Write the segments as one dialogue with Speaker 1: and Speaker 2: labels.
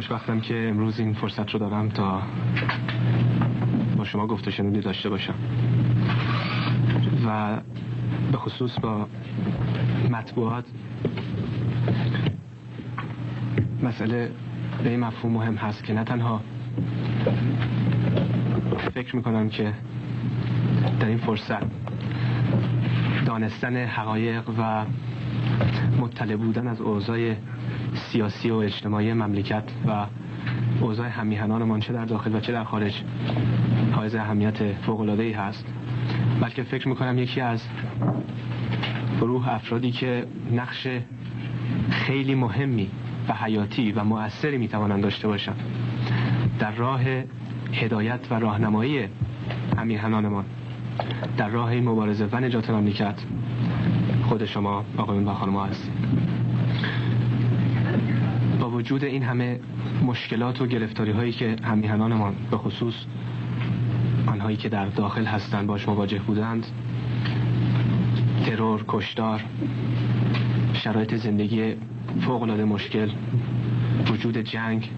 Speaker 1: خوشبختم که امروز این فرصت رو دارم تا با شما گفت و شنودی داشته باشم و به خصوص با مطبوعات مسئله به این مفهوم مهم هست که نه تنها فکر میکنم که در این فرصت دانستن حقایق و مطلع بودن از اوضاع سیاسی و اجتماعی مملکت و اوضاع هم‌میهنانمان چه در داخل و چه در خارج حائز اهمیت فوق‌العاده‌ای هست، بلکه فکر میکنم یکی از گروه افرادی که نقش خیلی مهمی و حیاتی و مؤثری میتوانند داشته باشند در راه هدایت و راهنمایی هم‌میهنانمان در راه این مبارزه و نجات مملکت خود شما آقایون و خانم‌ها هستید. با وجود این همه مشکلات و گرفتاری هایی که هم‌میهنانمان به خصوص آنهایی که در داخل هستند باش مواجه بودند، ترور، کشتار، شرایط زندگی فوق‌العاده مشکل، وجود جنگ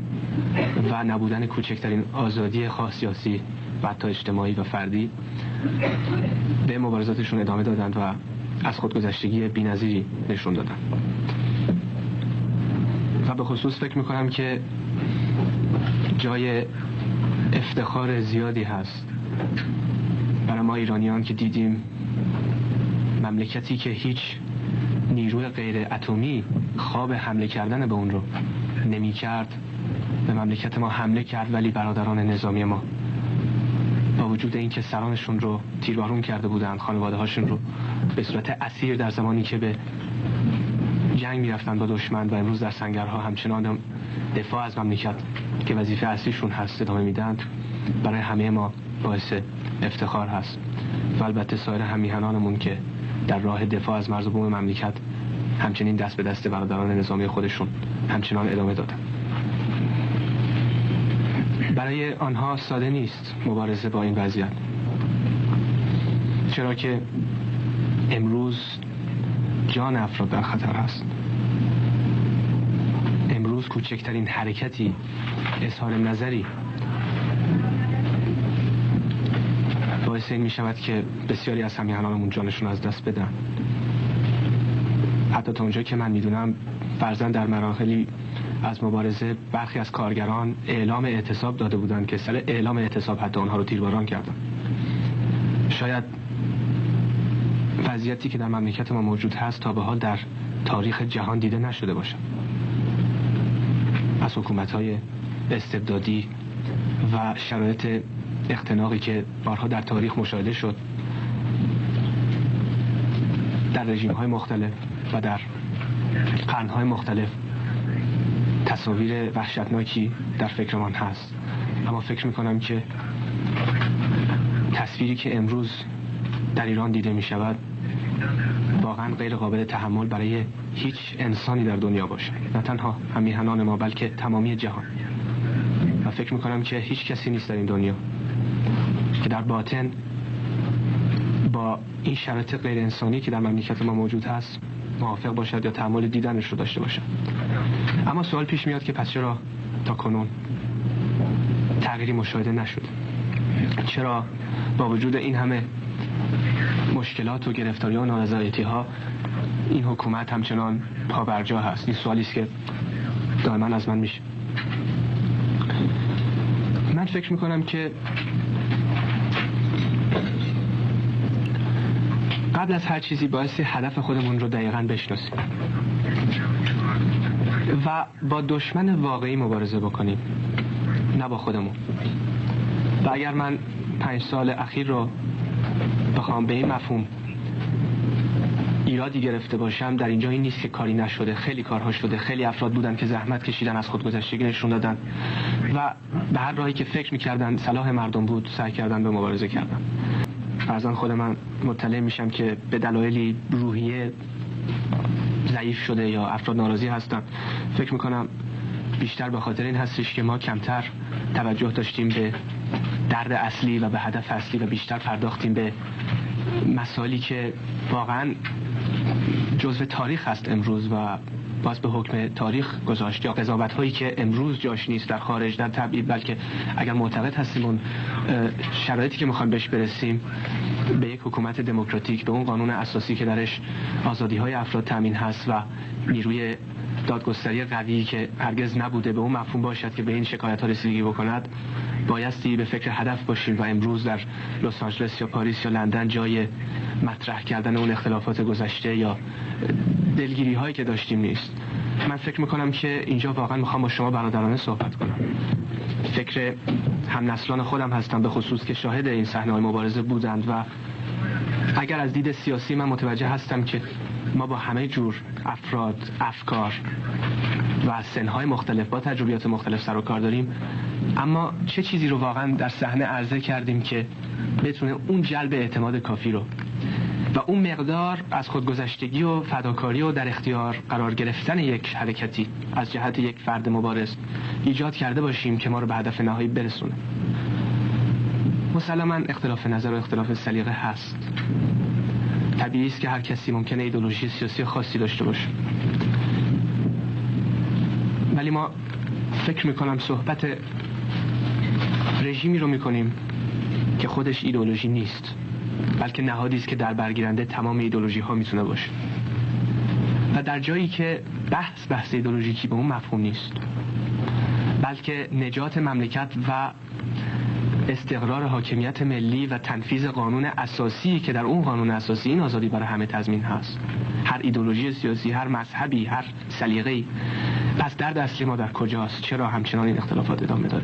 Speaker 1: و نبودن کوچکترین آزادی خاص سیاسی و حتی اجتماعی و فردی، به مبارزاتشون ادامه دادند و از خودگذشتگی بی‌نظیری نشون دادند. و به خصوص فکر میکنم که جای افتخار زیادی هست برای ما ایرانیان که دیدیم مملکتی که هیچ نیروی غیر اتمی خواب حمله کردن به اون رو نمی کرد به مملکت ما حمله کرد، ولی برادران نظامی ما با وجود اینکه سرانشون رو تیربارون کرده بودند، خانواده هاشون رو به صورت اسیر در زمانی که به جنگ میرفتن با دشمن و امروز در سنگرها همچنان دفاع از مملکت که وظیفه اصلیشون هست ادامه میدن، برای همه ما باعث افتخار هست. و البته سایر هم‌میهنانمون که در راه دفاع از مرز و بوم مملکت همچنین دست به دست برادران نظامی خودشون همچنان ادامه دادن. برای آنها ساده نیست مبارزه با این وضعیت، چرا که امروز جان افراد در خطر است. امروز کوچکترین حرکتی، اظهار نظری باعث این می شود که بسیاری از هم‌میهنانمون جانشون از دست بدن. حتی تا اونجایی که من میدونم فرضاً در مراحلی از مبارزه برخی از کارگران اعلام اعتصاب داده بودند که سر اعلام اعتصاب حتی آنها رو تیرباران کردن. شاید وضعیتی که در مملکت ما موجود هست تا به حال در تاریخ جهان دیده نشده باشد، از حکومت‌های استبدادی و شرایط اختناقی که بارها در تاریخ مشاهده شد در رژیم‌های مختلف و در قرن‌های مختلف. تصاویر وحشتناکی در فکرمان هست، اما فکر می‌کنم که تصویری که امروز در ایران دیده می‌شود واقعا غیر قابل تحمل برای هیچ انسانی در دنیا باشه، نه تنها هم‌میهنان ما بلکه تمامی جهان. و فکر می‌کنم که هیچ کسی نیست در این دنیا که در باطن با این شرایط غیر انسانی که در مملکت ما موجود هست موافق باشد یا تحمل دیدنش رو داشته باشد. اما سوال پیش میاد که پس چرا تا کنون تغییری مشاهده نشد؟ چرا با وجود این همه مشکلات و گرفتاری و نارضایتی ها این حکومت همچنان پابرجا هست؟ این سوالی است که دائما از من میشه. من فکر میکنم که قبل از هر چیزی باعث هدف خودمون رو دقیقاً بشناسیم و با دشمن واقعی مبارزه بکنیم، نه با خودمون. و اگر من 5 سال اخیر رو بخوام به این مفهوم ایرادی گرفته باشم، در اینجا این نیست که کاری نشده، خیلی کارها شده، خیلی افراد بودن که زحمت کشیدن، از خودگذشتگی نشون دادن و به هر راهی که فکر می‌کردن صلاح مردم بود سعی کردن به مبارزه کردن. فرضاً خود من مطلع میشم که به دلایلی روحیه ضعیف شده یا افراد ناراضی هستن. فکر میکنم بیشتر به خاطر این هستش که ما کمتر توجه داشتیم به درد اصلی و به هدف اصلی و بیشتر پرداختیم به مسائلی که واقعاً جزء تاریخ هست امروز و باز به حکم تاریخ گذاشت یا قضاوت هایی که امروز جاش نیست در خارج در تبعید، بلکه اگر معتقد هستیم اون شرایطی که میخوایم بهش برسیم به یک حکومت دموکراتیک، به اون قانون اساسی که درش آزادی های افراد تامین هست و نیروی دادگستری قوی که هرگز نبوده به اون مفهوم باشد که به این شکایت ها رسیدگی بکند، بایستی به فکر هدف باشیم و امروز در لس آنجلس یا پاریس یا لندن جای مطرح کردن اون اختلافات گذشته یا دلگیری هایی که داشتیم نیست. من فکر میکنم که اینجا واقعا میخوام با شما برادرانه صحبت کنم. فکر هم نسلان خودم هستم به خصوص که شاهد این صحنه های مبارزه بودند و اگر از دید سیاسی من متوجه هستم که ما با همه جور افراد، افکار و سنهای مختلف با تجربیات مختلف سر و کار داریم، اما چه چیزی رو واقعا در صحنه عرضه کردیم که بتونه اون جلب اعتماد کافی رو و اون مقدار از خودگذشتگی و فداکاری و در اختیار قرار گرفتن یک حرکتی از جهت یک فرد مبارز ایجاد کرده باشیم که ما رو به هدف نهایی برسونه. مسلماً اختلاف نظر و اختلاف سلیقه هست. طبیعی است که هر کسی ممکنه ایدئولوژی سیاسی خاصی داشته باشه، ولی ما فکر میکنم صحبت رژیمی رو میکنیم که خودش ایدئولوژی نیست، بلکه نهادی است که در برگیرنده تمام ایدئولوژی ها میتونه باشه و در جایی که بحث ایدئولوژیکی به اون مفهوم نیست، بلکه نجات مملکت و استقرار حاکمیت ملی و تنفیذ قانون اساسی که در اون قانون اساسی این آزادی برای همه تضمین هست، هر ایدئولوژی سیاسی، هر مذهبی، هر سلیقه‌ای. پس درد اصلی ما در کجاست؟ چرا همچنان این اختلافات ادامه داره؟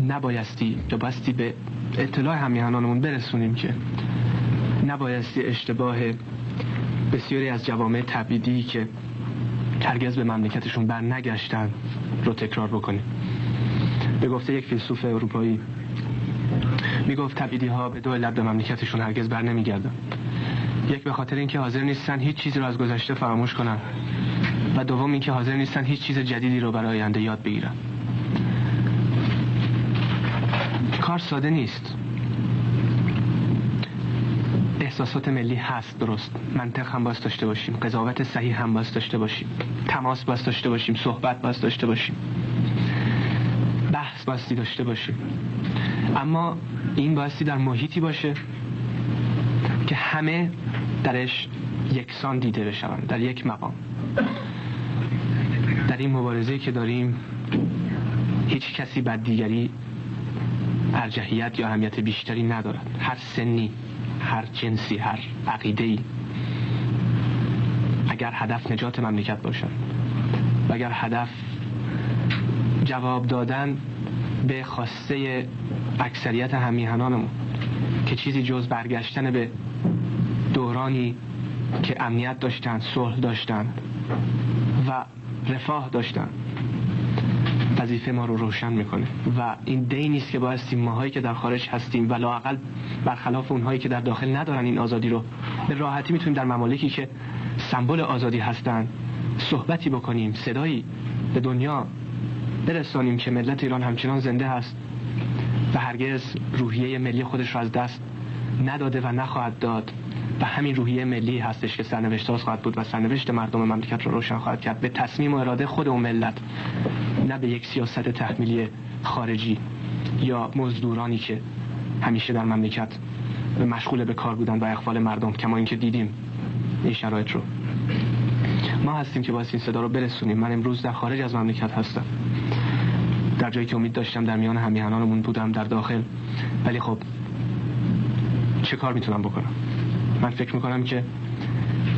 Speaker 1: نبایستی به اطلاع همیهنانمون برسونیم که نبایستی اشتباه بسیاری از جوامع تبعیدی که هرگز به مملکتشون بر نگشتن رو تکرار بکنیم. به گفته یک فیلسوف اروپایی میگفت تبعیدی ها به دو علت به مملکتشون هرگز بر نمیگردن. یک، به خاطر اینکه حاضر نیستن هیچ چیزی رو از گذشته فراموش کنن و دوم اینکه حاضر نیستن هیچ چیز جدیدی رو برای آینده یاد بگیرن. کار ساده نیست. احساسات ملی هست، درست، منطق هم باید داشته باشیم، قضاوت صحیح هم باید داشته باشیم، تماس باید داشته باشیم، صحبت باید داشته باشیم، بحث بایستی داشته باشیم، اما این بایستی در محیطی باشه که همه درش یکسان دیده بشن، در یک مقام. در این مبارزه‌ای که داریم هیچ کسی بر دیگری ارجحیت یا اهمیت بیشتری ندارد، هر سنی، هر جنسی، هر عقیده‌ای. اگر هدف نجات مملکت باشد و اگر هدف جواب دادن به خواسته اکثریت همیهنانمون که چیزی جز برگشتن به دورانی که امنیت داشتن، صلح داشتن و رفاه داشتن، وظیفه ما رو روشن میکنه و این دینی است که بایستی ماهایی که در خارج هستیم و لااقل برخلاف اونهایی که در داخل ندارن این آزادی رو به راحتی میتونیم در ممالکی که سمبل آزادی هستن صحبتی بکنیم، صدایی به دنیا برسانیم که ملت ایران همچنان زنده هست و هرگز روحیه ملی خودش رو از دست نداده و نخواهد داد و همین روحیه ملی هستش که سرنوشت‌ساز خواهد بود و سرنوشت مردم مملکت رو روشن خواهد کرد به تصمیم و اراده خود اون ملت، نه به یک سیاست تحمیلی خارجی یا مزدورانی که همیشه در مملکت مشغول به کار بودن و اغفال مردم، کما اینکه دیدیم این شرایط رو. ما هستیم که باید این صدا رو برسونیم. من امروز در خارج از مملکت هستم، در جایی که امید داشتم در میان همیهنانمون بودم در داخل، ولی خب چه کار میتونم بکنم؟ من فکر میکنم که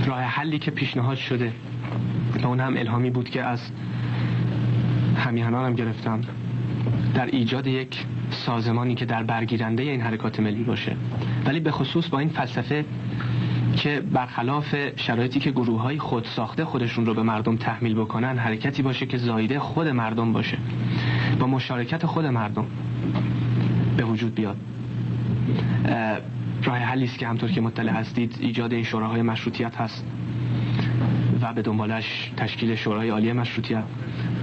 Speaker 1: راه حلی که پیشنهاد شده و اون هم الهامی بود که از همیهنانم گرفتم در ایجاد یک سازمانی که در برگیرنده این حرکات ملی باشه، ولی به خصوص با این فلسفه که برخلاف شرایطی که گروه‌های خود ساخته خودشون رو به مردم تحمیل بکنن، حرکتی باشه که زایده خود مردم باشه، با مشارکت خود مردم به وجود بیاد. راه حلی است که همطور که مطلع هستید ایجاد این شوراهای مشروطیت هست و به دنبالش تشکیل شورای عالی مشروطیت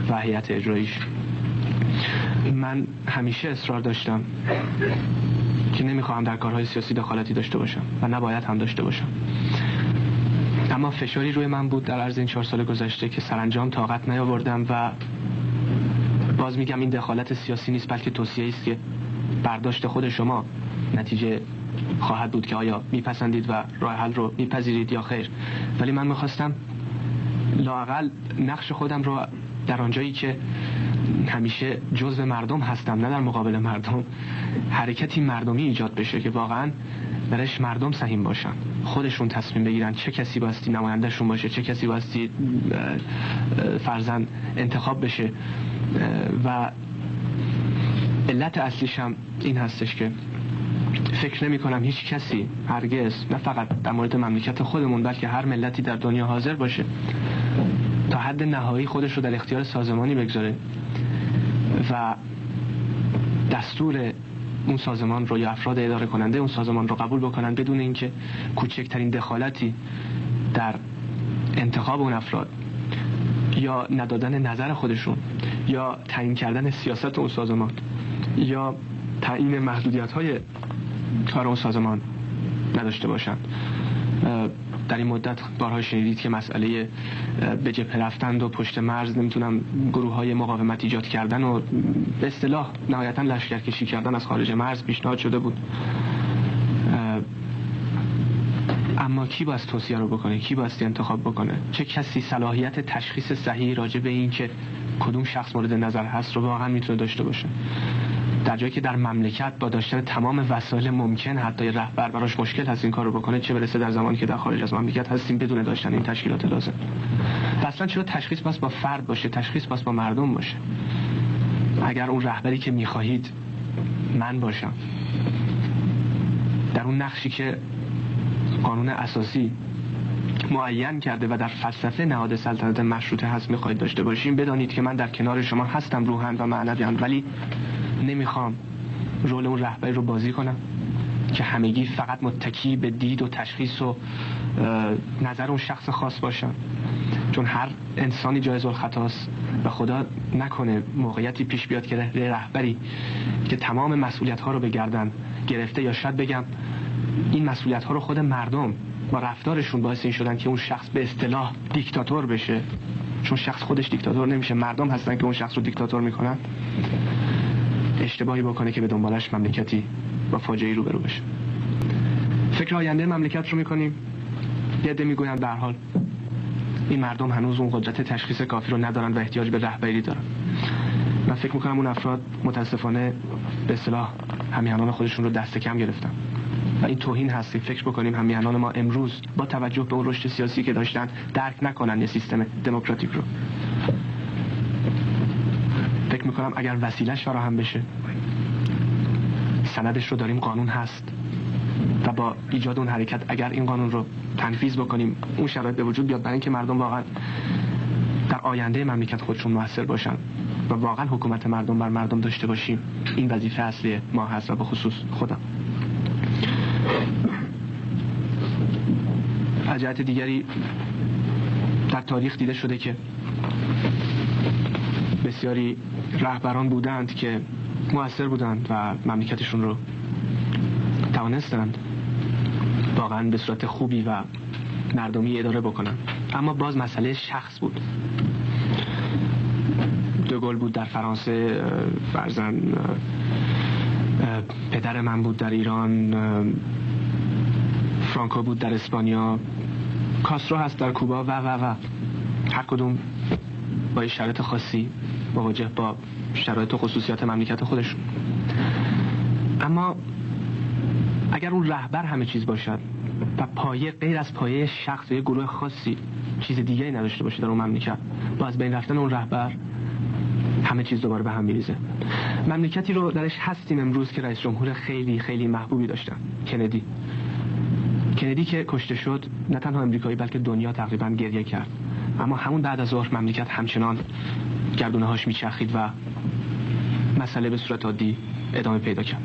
Speaker 1: و هیئت اجراییش. من همیشه اصرار داشتم که نمیخواهم در کارهای سیاسی دخالتی داشته باشم و نباید هم داشته باشم، اما فشاری روی من بود در عرض این 4 سال گذشته که سرانجام طاقت نیاوردم و باز میگم این دخالت سیاسی نیست، بلکه توصیه‌ای است که برداشت خود شما نتیجه خواهد بود که آیا میپسندید و راه حل رو میپذیرید یا خیر. ولی من میخواستم لااقل نقش خودم رو در آنجایی که همیشه جزو مردم هستم، نه در مقابل مردم، حرکتی مردمی ایجاد بشه که واقعا درش مردم سهیم باشن، خودشون تصمیم بگیرن چه کسی باستی نمایندهشون باشه، چه کسی باستی فرزن انتخاب بشه. و علت اصلیش هم این هستش که فکر نمی کنم هیچ کسی هرگز، نه فقط در مورد مملکت خودمون بلکه هر ملتی در دنیا حاضر باشه تا حد نهایی خودش رو در اختیار سازمانی بگذاره و دستور اون سازمان رو یا افراد اداره کننده اون سازمان رو قبول بکنن بدون اینکه کوچکترین دخالتی در انتخاب اون افراد یا ندادن نظر خودشون یا تعیین کردن سیاست اون سازمان یا تعیین محدودیت‌های کار اون سازمان نداشته باشن. در این مدت بارها شنیدید که مسئله به جبهه رفتن و پشت مرز نمیتونم گروه‌های مقاومت ایجاد کردن و به اصطلاح نهایتاً لشکرکشی کردن از خارج مرز پیشنهاد شده بود. اما کی باید توصیه رو بکنه؟ کی باید انتخاب بکنه؟ چه کسی صلاحیت تشخیص صحیح راجع به این که کدوم شخص مورد نظر هست رو واقعا میتونه داشته باشه؟ در جایی که در مملکت با داشتن تمام وسایل ممکن حتی رهبر براش مشکل هست این کار رو بکنه، چه برسه در زمانی که در خارج از مملکت هستیم بدون داشتن این تشکیلات لازم. اصلا چرا تشخیص باز با فرد باشه؟ تشخیص باز با مردم باشه. اگر اون رهبری که میخواهید من باشم در اون نقشی که قانون اساسی معین کرده و در فلسفه نهاد سلطنت مشروطه هست میخواید داشته باشیم، بدانید که من در کنار شما هستم روحاً و معنویاً، ولی نمیخوام رول اون رهبری رو بازی کنم که همگی فقط متکی به دید و تشخیص و نظر اون شخص خاص باشن، چون هر انسانی جایز الخطاست و خدا نکنه موقعیتی پیش بیاد که رهبری که تمام مسئولیت ها رو به گردن گرفته، یا شاید بگم این مسئولیت ها رو خود مردم با رفتارشون باعث این شدن که اون شخص به اصطلاح دیکتاتور بشه، چون شخص خودش دیکتاتور نمیشه، مردم هستن که اون شخص رو دیکتاتور میکنن، اشتباهی بکنه که به دنبالش مملکتی با فاجعه‌ای روبرو بشه. فکر آینده مملکت رو میکنیم، یه عده میگویند به هر حال این مردم هنوز اون قدرت تشخیص کافی رو ندارن و احتیاج به رهبری دارن. من فکر میکنم اون افراد متاسفانه به اصطلاح همیهنان خودشون رو دست کم گرفتن و این توهین هست. فکر بکنیم همیهنان ما امروز با توجه به اون رشد سیاسی که داشتن درک نکنن یه سیستم دموکراتیک رو. فکر میکنم اگر وسیله‌اش فراهم بشه، سندش رو داریم، قانون هست و با ایجاد اون حرکت اگر این قانون رو تنفیذ بکنیم اون شرایط به وجود بیاد برای اینکه مردم واقعا در آینده مملکت خودشون موثر باشن و واقعا حکومت مردم بر مردم داشته باشیم، این وظیفه اصلی ما هست و به خصوص خودم. از جهت دیگری در تاریخ دیده شده که بسیاری رهبران بودند که موثر بودند و مملکتشون رو توانستند واقعا به صورت خوبی و مردمی اداره بکنن، اما باز مسئله شخص بود. دوگل بود در فرانسه، فرزن پدر من بود در ایران، فرانکو بود در اسپانیا، کاسترو هست در کوبا و هر کدوم با شرایط خاصی مواجه با شرایط و خصوصیات مملکت خودشون. اما اگر اون رهبر همه چیز باشد و پایه غیر از پایه شخص یا گروه خاصی چیز دیگری نداشته باشه در اون مملکت، با از بین رفتن اون رهبر همه چیز دوباره به هم میریزه. مملکتی رو درش هستیم امروز که رئیس جمهور خیلی خیلی محبوبی داشتن، کندی که کشته شد، نه تنها امریکایی بلکه دنیا تقریبا گریه کرد، اما همون بعد از ظهر مملکت همچنان گردونه هاش میچرخید و مسئله به صورت عادی ادامه پیدا کرد.